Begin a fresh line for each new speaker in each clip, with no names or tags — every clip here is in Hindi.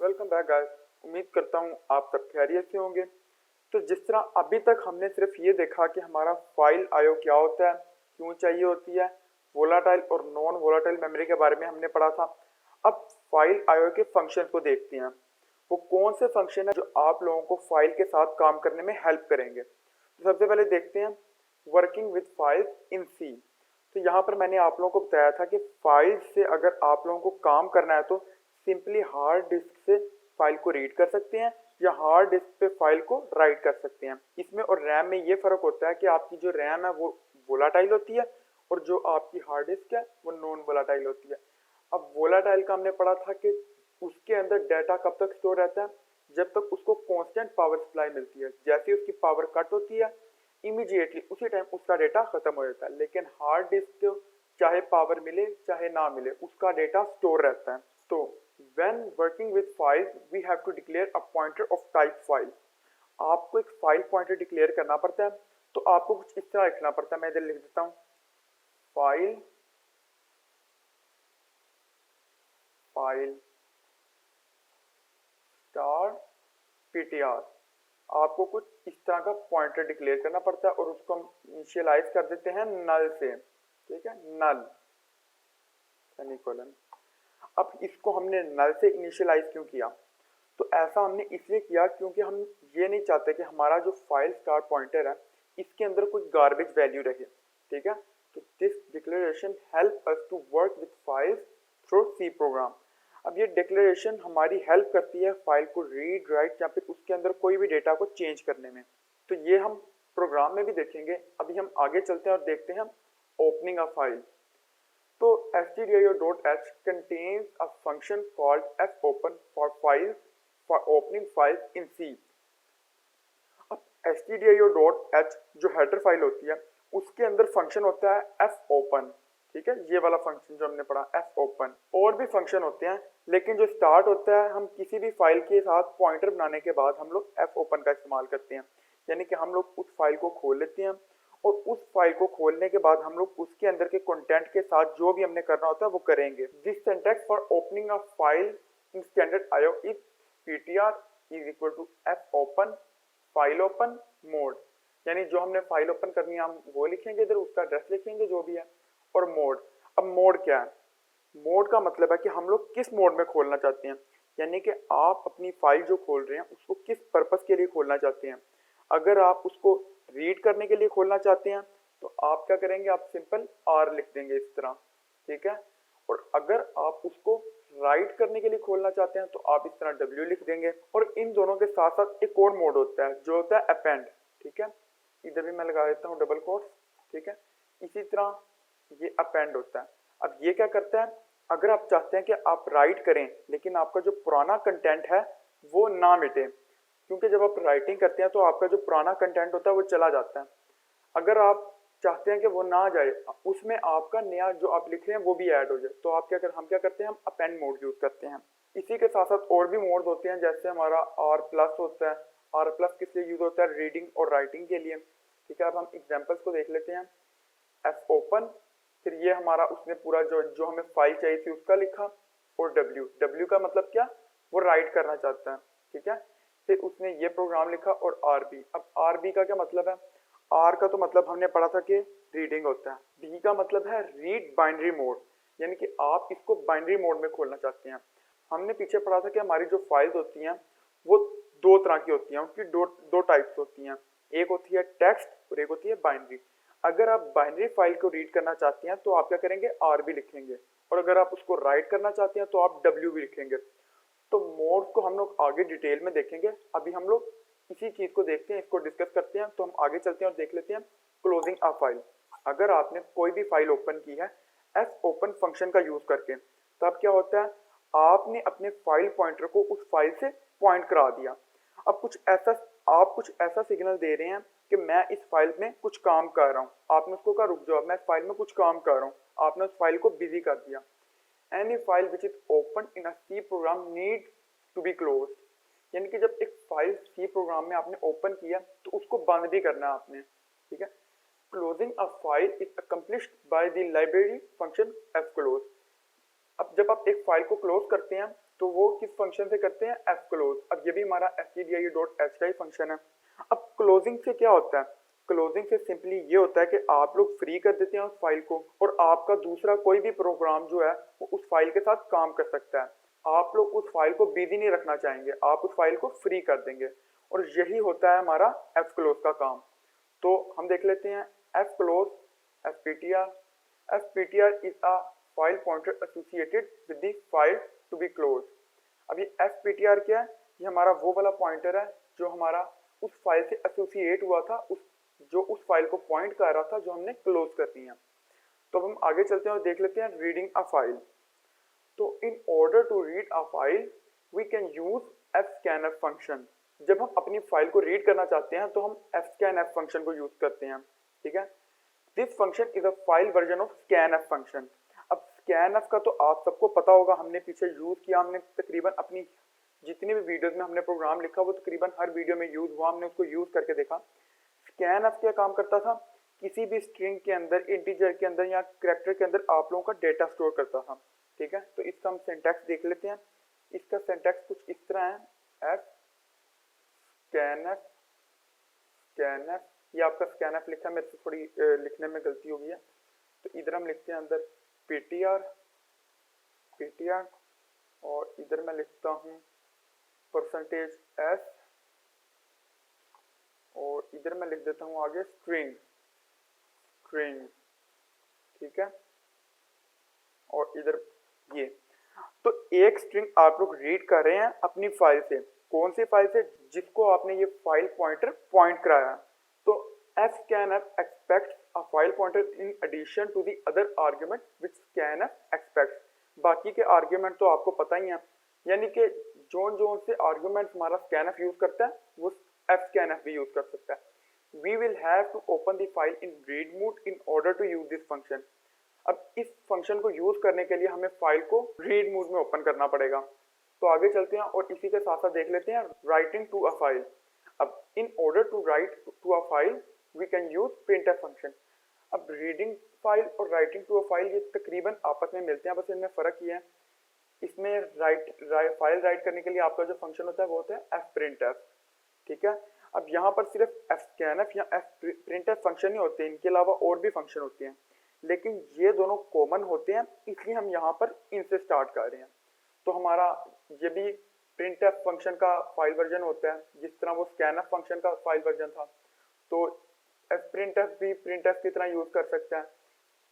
Welcome back guys. उम्मीद करता हूँ आप सब खैरियत से होंगे। तो जिस तरह अभी तक हमने सिर्फ ये देखा कि हमारा फाइल आईओ क्या होता है, क्यों चाहिए होती है, वोलाटाइल और नॉन वोलाटाइल मेमोरी के बारे में हमने पढ़ा था। अब फाइल आईओ के फंक्शन को देखते हैं। वो कौन से फंक्शन है जो आप लोगों को फाइल के साथ काम करने में हेल्प करेंगे। तो सबसे पहले देखते हैं वर्किंग विद फाइल इन सी। तो यहाँ पर मैंने आप लोगों को बताया था कि फाइल से अगर आप लोगों को काम करना है तो सिंपली हार्ड डिस्क से फाइल को रीड कर सकते हैं या हार्ड डिस्क पे फाइल को राइट कर सकते हैं। इसमें और रैम में ये फर्क होता है कि आपकी जो रैम है वो वोलाटाइल होती है और जो आपकी हार्ड डिस्क है वो नॉन वोलाटाइल होती है। अब वोलाटाइल का हमने पढ़ा था कि उसके अंदर डाटा कब तक स्टोर रहता है, जब तक उसको कांस्टेंट पावर सप्लाई मिलती है। जैसे उसकी पावर कट होती है इमीडिएटली उसी टाइम उसका डेटा खत्म हो जाता है। लेकिन हार्ड डिस्क को चाहे पावर मिले चाहे ना मिले उसका डेटा स्टोर रहता है। तो when working with files we have to declare a pointer of type file। आपको एक फाइल पॉइंटर डिक्लेयर करना पड़ता है। तो आपको कुछ इस तरह लिखना पड़ता है, मैं इधर लिख देता हूं फाइल फाइल स्टार ptr। आपको कुछ इस तरह का पॉइंटर डिक्लेयर करना पड़ता है और उसको हम इनिशियलाइज कर देते हैं नल से। ठीक है, नल सेमीकोलन। अब इसको हमने नल से इनिशियलाइज क्यों किया? तो ऐसा हमने इसलिए किया क्योंकि हम ये नहीं चाहते कि हमारा जो फाइल स्टार पॉइंटर है इसके अंदर कुछ गार्बेज वैल्यू रहे। ठीक है, तो this declaration help us to work with files through C program. अब ये डिक्लेरेशन हमारी हेल्प करती है फाइल को रीड राइट या फिर उसके अंदर कोई भी डेटा को चेंज करने में। तो ये हम प्रोग्राम में भी देखेंगे। अभी हम आगे चलते हैं और देखते हैं ओपनिंग अ फाइल। तो stdio.h contains a function called fopen for opening files in C। अब stdio.h जो हेडर फाइल होती है उसके अंदर फंक्शन होता है fopen। ठीक है, ये वाला फंक्शन जो हमने पढ़ा fopen। और भी फंक्शन होते हैं लेकिन जो स्टार्ट होता है हम किसी भी फाइल के साथ पॉइंटर बनाने के बाद हम लोग fopen का इस्तेमाल करते हैं। यानी कि हम लोग उस फाइल को खोल लेते हैं और उस फाइल को खोलने के बाद हम लोग उसके अंदर के कंटेंट के साथ जो भी हमने करना होता है वो करेंगे। This syntax for opening a file in standard IO is ptr is equal to fopen file open mode. यानी जो हमने फाइल ओपन करनी है हम वो लिखेंगे, इधर उसका एड्रेस लिखेंगे जो भी है, और मोड। अब मोड क्या है? मोड का मतलब है कि हम लोग किस मोड में खोलना चाहते हैं। यानी कि आप अपनी फाइल जो खोल रहे हैं उसको किस पर्पस के लिए खोलना चाहते हैं। अगर आप उसको रीड करने के लिए खोलना चाहते हैं तो आप क्या करेंगे, आप सिंपल आर लिख देंगे इस तरह। ठीक है, और अगर आप उसको राइट करने के लिए खोलना चाहते हैं तो आप इस तरह डब्ल्यू लिख देंगे। और इन दोनों के साथ साथ एक और मोड होता है जो होता है अपेंड। ठीक है, इधर भी मैं लगा देता हूँ डबल कोट्स। ठीक है, इसी तरह ये अपेंड होता है। अब ये क्या करता है, अगर आप चाहते हैं कि आप राइट करें लेकिन आपका जो पुराना कंटेंट है वो ना मिटे, क्योंकि जब आप राइटिंग करते हैं तो आपका जो पुराना कंटेंट होता है वो चला जाता है। अगर आप चाहते हैं कि वो ना जाए, उसमें आपका नया जो आप लिख रहे हैं वो भी ऐड हो जाए, तो आप हम क्या करते हैं, हम अपेंड मोड यूज करते हैं। इसी के साथ साथ और भी मोड होते हैं, जैसे हमारा आर प्लस होता है। आर प्लस किस लिए यूज होता है? रीडिंग और राइटिंग के लिए। ठीक है, अब हम एग्जाम्पल्स को देख लेते हैं। एफ ओपन, फिर ये हमारा उसने पूरा जो हमें फाइल चाहिए थी उसका लिखा, और डब्ल्यू। डब्ल्यू का मतलब क्या? वो राइट करना चाहता है। ठीक है, फिर उसने ये प्रोग्राम लिखा, और आरबी। अब आरबी का क्या मतलब है? आर का तो मतलब हमने पढ़ा था कि रीडिंग होता है। बी का मतलब है रीड बाइनरी मोड, यानी कि आप इसको बाइनरी मोड में खोलना चाहते हैं। हमने पीछे पढ़ा था कि हमारी जो फाइल्स होती हैं वो दो तरह की होती हैं, उनकी दो टाइप्स होती हैं। एक होती है टेक्स्ट और एक होती है बाइनरी। अगर आप बाइनरी फाइल को रीड करना चाहते हैं तो आप क्या करेंगे, आरबी लिखेंगे, और अगर आप उसको राइट करना चाहते हैं तो आप डब्ल्यू भी लिखेंगे। तो मोड को हम लोग आगे डिटेल में देखेंगे। अभी हम लोग इसी चीज को देखते हैं, इसको डिस्कस करते हैं। तो हम आगे चलते हैं और देख लेते हैं क्लोजिंग अ फाइल। अगर आपने कोई भी फाइल ओपन की है एफ ओपन फंक्शन का यूज करके, तब क्या होता है, आपने अपने फाइल पॉइंटर को उस फाइल से पॉइंट करा दिया। अब आप कुछ ऐसा सिग्नल दे रहे हैं कि मैं इस फाइल में कुछ काम कर रहा हूँ। आपने उसको कहा रुक जाओ, मैं इस फाइल में कुछ काम कर रहा हूँ। आपने उस फाइल को बिजी कर दिया। Any file which is opened in a C program needs to be closed। यानी कि जब एक फाइल C प्रोग्राम में आपने ओपन किया तो उसको बंद भी करना है आपने। ठीक है, closing a file is accomplished by the library function fclose। अब जब आप एक फाइल को क्लोज करते हैं तो वो किस फंक्शन से करते हैं, एफ क्लोज। अब ये भी हमारा stdio.h का ही फंक्शन है। अब क्लोजिंग से क्या होता है, क्लोजिंग से सिंपली ये होता है कि आप लोग फ्री कर देते हैं उस फाइल को और आपका दूसरा कोई भी प्रोग्राम जो है वो उस फाइल के साथ काम कर सकता है। आप लोग उस फाइल को बिजी नहीं रखना चाहेंगे, आप उस फाइल को फ्री कर देंगे और यही होता है हमारा एफ क्लोज का काम। तो हम देख लेते हैं f close fptr। fptr is a file pointer associated with the file to be close. अब ये fptr क्या है, ये हमारा वो वाला पॉइंटर है जो हमारा उस फाइल से एसोसिएट हुआ था, जो उस फाइल को पॉइंट कर रहा था जो हमने क्लोज कर दी है। तो अब हम आगे चलते हैं और देख लेते हैं रीडिंग अ फाइल। तो in order to read a file we can use fscanf function. जब हम अपनी फाइल को रीड करना चाहते हैं तो हम fscanf फंक्शन को यूज करते हैं, ठीक है। This function is a file version of scanf function. अब scanf का तो आप सबको पता होगा, हमने पीछे यूज किया, हमने तकरीबन अपनी जितनी भी वीडियोस में हमने प्रोग्राम लिखा वो तकरीबन हर वीडियो में यूज हुआ, हमने उसको यूज करके देखा। scanf क्या काम करता था, किसी भी स्ट्रिंग के अंदर, इंटीजर के अंदर या कैरेक्टर के अंदर आप लोगों का डेटा स्टोर करता था, ठीक है। तो इसका हम सिंटैक्स देख लेते हैं। इसका सिंटैक्स कुछ इस तरह है, scanf, ये आपका scanf लिखा है, मेरे से थोड़ी लिखने में गलती हो गई है। तो इधर हम लिखते हैं अंदर ptr और इधर मैं लिखता हूँ %s और इधर मैं लिख देता हूँ आगे स्ट्रिंग, ठीक है। और इधर ये, तो एक स्ट्रिंग आप लोग रीड कर रहे हैं अपनी फाइल से। कौन सी फाइल से, जिसको आपने ये फाइल पॉइंटर पॉइंट कराया। तो fscanf expects a file pointer in addition to the other argument which scanf expects। बाकी के आर्ग्यूमेंट तो आपको पता ही है, यानी कि जोन से आर्ग्यूमेंट हमारा scanf यूज करता है वो fscanf भी यूज कर सकता है। We will have to open the file in read mode in order to use this function। अब इस फंक्शन को यूज करने के लिए हमें फाइल को रीड मोड में ओपन करना पड़ेगा। तो आगे चलते हैं और इसी के साथ साथ देख लेते हैं राइटिंग टू अ फाइल। अब in order to write to a file we can use printf function. अब रीडिंग फाइल और राइटिंग टू अ फाइल ये तकरीबन आपस में मिलते हैं, बस इनमें फ़र्क ये है, इसमें फाइल राइट करने के लिए आपका जो फंक्शन होता है वो होता है fprintf, ठीक है। अब यहाँ पर सिर्फ fscanf या fprintf फंक्शन ही होते हैं, इनके अलावा और भी फंक्शन होते हैं, लेकिन ये दोनों कॉमन होते हैं इसलिए हम यहाँ पर इनसे स्टार्ट कर रहे हैं। तो हमारा ये भी printf फंक्शन का फाइल वर्जन होता है, जिस तरह वो scanf फंक्शन का फाइल वर्जन था, तो fprintf भी printf की तरह यूज कर सकता है।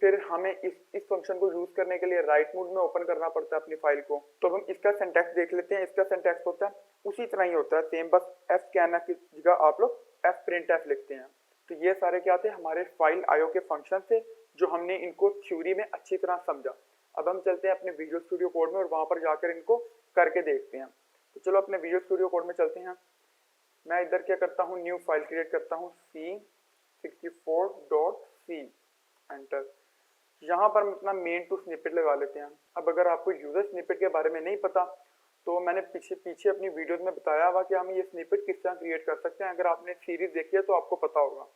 फिर हमें इस फंक्शन को यूज करने के लिए राइट मोड में ओपन करना पड़ता है अपनी फाइल को। तो हम इसका सिंटैक्स देख लेते हैं। इसका सिंटैक्स होता है उसी तरह ही होता है सेम, बस fscanf की जगह आप लोग fprintf लिखते हैं। तो ये सारे क्या थे, हमारे फाइल आईओ के फंक्शन थे जो हमने इनको थ्योरी में अच्छी तरह समझा। अब हम चलते हैं अपने विजुअल स्टूडियो कोड में और वहां पर जाकर इनको करके देखते हैं। तो चलो अपने विजुअल स्टूडियो कोड में चलते हैं। मैं इधर क्या करता हूँ, न्यू फाइल क्रिएट करता हूँ c64.c, एंटर। यहाँ पर हम अपना मेन टू स्निपेट लगा लेते हैं। अब अगर आपको यूजर स्निपेट के बारे में नहीं पता तो मैंने पीछे अपनी वीडियोस में बताया हुआ कि हम ये स्निपेट किस तरह क्रिएट कर सकते हैं। अगर आपने सीरीज देखी है तो आपको पता होगा।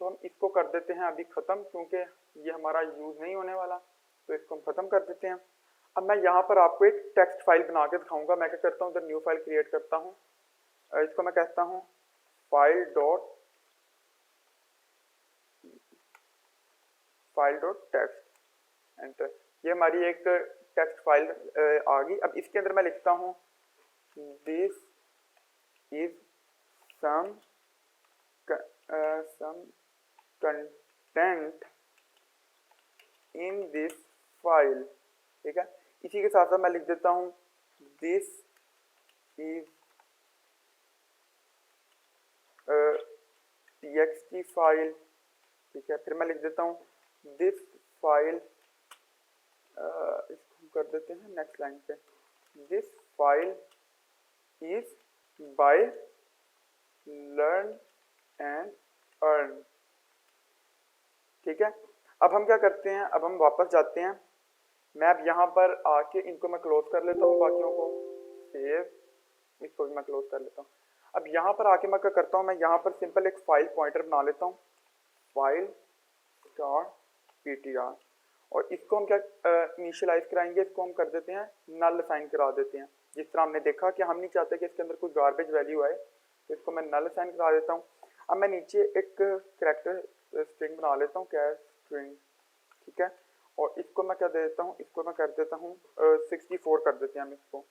तो हम इसको कर देते हैं अभी ख़त्म, क्योंकि ये हमारा यूज़ नहीं होने वाला, तो इसको हम ख़त्म कर देते हैं। अब मैं यहाँ पर आपको एक टेक्स्ट फाइल बना के दिखाऊंगा। मैं क्या करता हूँ, इधर न्यू फाइल क्रिएट करता हूँ, इसको मैं कहता हूँ फाइल डॉट टेक्स्ट, एंटर। ये हमारी एक टेक्स्ट फाइल आ गई। अब इसके अंदर मैं लिखता हूँ this is some content in this file, ठीक है। इसी के साथ साथ मैं लिख देता हूँ दिस इज txt फाइल, ठीक है। फिर मैं लिख देता हूँ दिस फाइल, इसको कर देते हैं नेक्स्ट लाइन पे, this file is by learn and earn, ठीक है। अब हम क्या करते हैं, अब हम वापस जाते हैं। मैं अब यहाँ पर आके इनको मैं क्लोज कर लेता हूँ, बाकियों को सेव, इसको भी मैं क्लोज कर लेता हूँ। अब यहाँ पर आके मैं क्या करता हूँ, मैं यहाँ पर सिंपल एक फाइल पॉइंटर बना लेता हूँ, फाइल स्टार ptr, और इसको हम क्या इनिशियलाइज कराएंगे, इसको हम कर देते हैं नल असाइन करा देते हैं। जिस तरह हमने देखा कि हम नहीं चाहते कि इसके अंदर कोई गार्बेज वैल्यू आए, तो इसको मैं नल असाइन करा देता हूँ। अब मैं नीचे एक कैरेक्टर स्ट्रिंग बना लेता हूँ, क्या स्ट्रिंग, ठीक है। और इसको मैं क्या दे देता हूँ, इसको मैं कर देता हूँ 64 कर देते हैं हम इसको,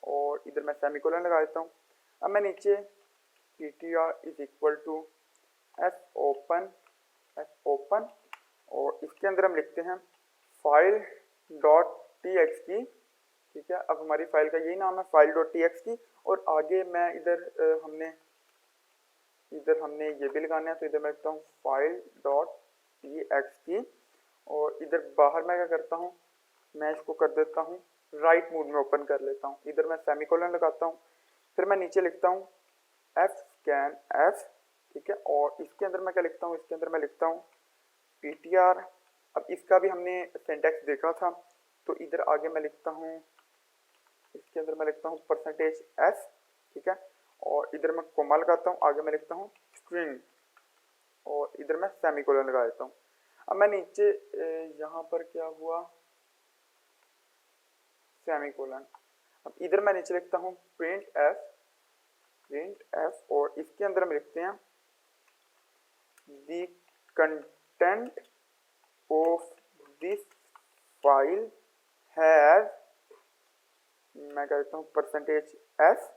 और इधर मैं सेमीकोलन लगा देता हूँ। अब मैं नीचे ptr is equal to f open और इसके अंदर हम लिखते हैं फाइल डॉट txt, ठीक है। अब हमारी फाइल का यही नाम है, फाइल डॉट txt। और आगे मैं इधर हमने ये भी लगाना है, तो इधर मैं लिखता हूँ फाइल डॉट txt। और इधर बाहर मैं क्या करता हूँ, मैं इसको कर देता हूँ राइट मोड में ओपन कर लेता हूँ। इधर मैं सेमीकोलन लगाता हूँ, फिर मैं नीचे लिखता हूँ fscanf, ठीक है। और इसके अंदर मैं क्या लिखता हूँ, इसके अंदर मैं लिखता हूँ ptr। अब इसका भी हमने सिंटैक्स देखा था, तो इधर आगे मैं लिखता हूँ, इसके अंदर मैं लिखता हूँ %s, ठीक है। और इधर मैं कोमा लगाता हूँ, आगे मैं लिखता हूँ स्ट्रिंग, और इधर मैं सेमीकोलन लगा देता हूँ। अब मैं नीचे यहाँ पर क्या हुआ, सेमीकोलन। अब इधर मैं नीचे लिखता हूँ प्रिंट एफ, और इसके अंदर हम लिखते हैं the content of this file has, मैं कहता हूँ %s,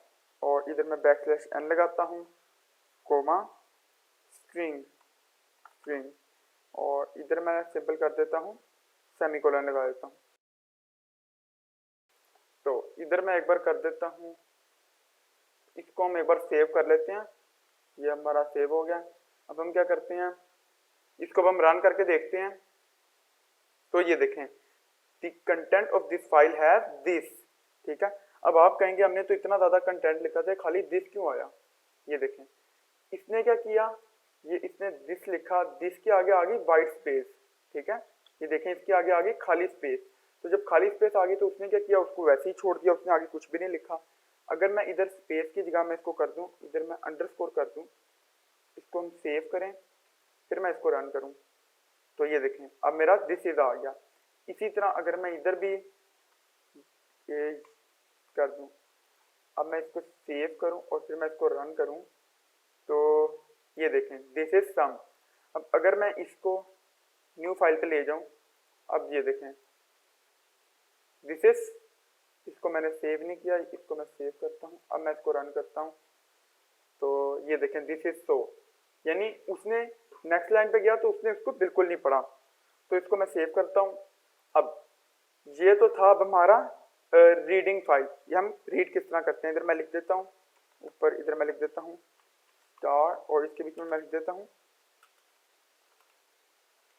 और इधर मैं \n लगाता हूँ, कोमा स्ट्रिंग, और इधर मैं सिंपल कर देता हूँ सेमीकोलन लगा देता हूँ। तो इधर मैं एक बार कर देता हूँ, इसको हम एक बार सेव कर लेते हैं, ये हमारा सेव हो गया। अब हम क्या करते हैं, इसको अब हम रन करके देखते हैं। तो ये देखें the content of this file है दिस, ठीक है। अब आप कहेंगे हमने तो इतना ज्यादा कंटेंट लिखा था, खाली दिस क्यों आया। ये देखें इसने क्या किया, ये इसने दिस लिखा, दिस के आगे आ गई वाइट स्पेस, ठीक है। ये देखें इसके आगे आ गई खाली स्पेस। तो जब खाली स्पेस आ गई तो उसने क्या किया, उसको वैसे ही छोड़ दिया, उसने आगे कुछ भी नहीं लिखा। अगर मैं इधर स्पेस की जगह में इसको कर दूं, इधर मैं अंडरस्कोर कर दूं, इसको हम सेव करें, फिर मैं इसको रन करूं, तो ये देखें अब मेरा दिस इज आ गया। इसी तरह अगर मैं इधर भी ये कर दूं, अब मैं इसको सेव करूं और फिर मैं इसको रन करूं, तो ये देखें दिस इज सम। अब अगर मैं इसको न्यू फाइल पे ले जाऊं, अब ये देखें दिस इज, इसको मैंने सेव नहीं किया, इसको मैं सेव करता हूं, अब मैं इसको रन करता हूं, तो ये देखें दिस इज सो, यानी उसने नेक्स्ट लाइन पे गया तो उसने इसको बिल्कुल नहीं पढ़ा। तो इसको मैं सेव करता हूं। अब ये तो था अब हमारा रीडिंग फाइल, ये हम रीड किस तरह करते हैं। इधर मैं लिख देता हूं ऊपर, इधर मैं लिख देता हूं स्टार, और इसके बीच में मैं लिख देता हूं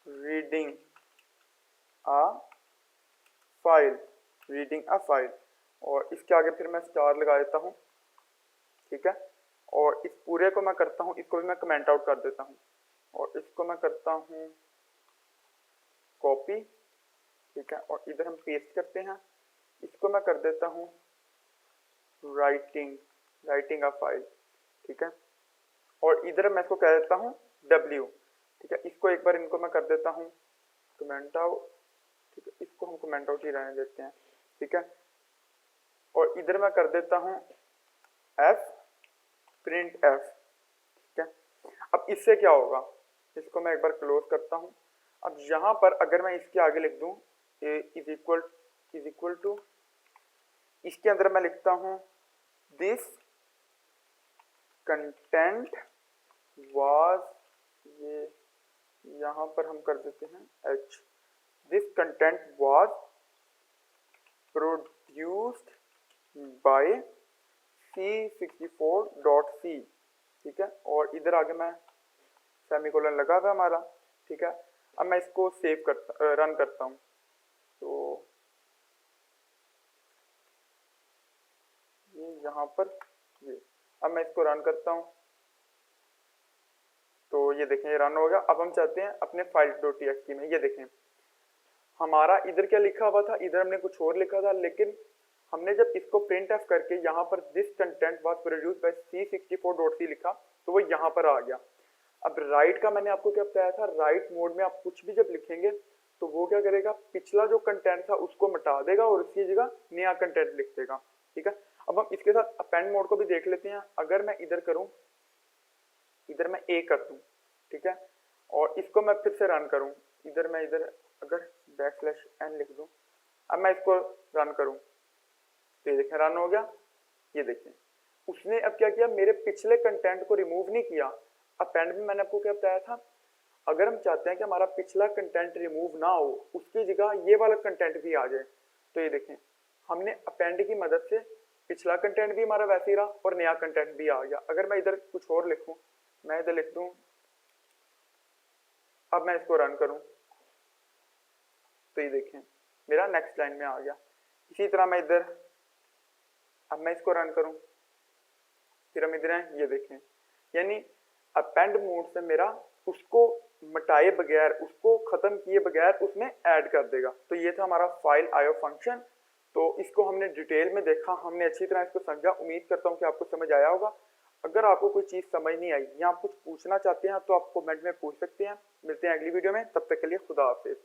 रीडिंग अ फाइल, और इसके आगे फिर मैं स्टार लगा देता हूं, ठीक है। और इस पूरे को मैं करता हूं, इसको भी मैं कमेंट आउट कर देता हूं, और इसको मैं करता हूं कॉपी, ठीक है। और इधर हम पेस्ट करते हैं, इसको मैं कर देता हूं राइटिंग अ फाइल, ठीक है। और इधर मैं इसको कह देता हूं W, ठीक है। इसको एक बार इनको मैं कर देता हूं कमेंट आउट, ठीक है। इसको हम कमेंट आउट ही रहने देते हैं, ठीक है। और इधर मैं कर देता हूं प्रिंट एफ, ठीक है। अब इससे क्या होगा, इसको मैं एक बार क्लोज करता हूं। अब यहां पर अगर मैं इसके आगे लिख दूं इज इक्वल टू, इसके अंदर मैं लिखता हूं दिस कंटेंट वाज, ये यहां पर हम कर देते हैं H, this content was produced by C64.c, ठीक है। और इधर आगे मैं सेमीकोलन लगा हुआ हमारा, ठीक है। अब मैं इसको सेव करता रन करता हूं, तो ये यहाँ पर ये, अब मैं इसको रन करता हूं, तो ये देखें ये रन हो गया। अब हम चाहते हैं अपने फाइल .txt में, ये देखें हमारा इधर क्या लिखा हुआ था, इधर हमने कुछ और लिखा था, लेकिन हमने जब इसको प्रिंट एफ करके यहाँ पर this content was produced by C64.c लिखा, तो वो यहाँ पर आ गया। अब राइट का मैंने आपको क्या बताया था, राइट मोड में आप कुछ भी जब लिखेंगे तो वो क्या करेगा, पिछला जो कंटेंट था उसको मिटा देगा और उसकी जगह नया कंटेंट लिख देगा। ठीक है। अब हम इसके साथ अपेंड मोड को भी देख लेते हैं। अगर मैं इधर करूं, इधर मैं ए कर दूं, ठीक है, और इसको मैं फिर से रन करूं, इधर मैं इधर अगर \n लिख दूं, अब मैं इसको रन करूं तो ये देखें रन हो गया। ये देखें उसने अब क्या किया, मेरे पिछले कंटेंट को रिमूव नहीं किया। अपेंड में मैंने आपको क्या बताया था, अगर हम चाहते हैं कि हमारा पिछला कंटेंट रिमूव ना हो, उसकी जगह ये वाला कंटेंट भी आ जाए, तो ये देखें हमने अपेंड की मदद से पिछला कंटेंट भी हमारा वैसे ही रहा और नया कंटेंट भी आ गया। अगर मैं इधर कुछ और लिखूं, मैं इधर लिख दूं, अब मैं इसको रन करूं तो ये देखें मेरा नेक्स्ट लाइन में आ गया। इसी तरह मैं इधर, अब मैं इसको रन करूं, फिर हम इधर हैं, ये देखें यानी अपेंड मोड से मेरा उसको मिटाए बगैर, उसको खत्म किए बगैर उसमें ऐड कर देगा। तो ये था हमारा फाइल आईओ फंक्शन। तो इसको हमने डिटेल में देखा, हमने अच्छी तरह इसको समझा। उम्मीद करता हूँ कि आपको समझ आया होगा। अगर आपको कोई चीज़ समझ नहीं आई या आप कुछ पूछना चाहते हैं तो आप कमेंट में पूछ सकते हैं। मिलते हैं अगली वीडियो में, तब तक के लिए खुदा हाफिज।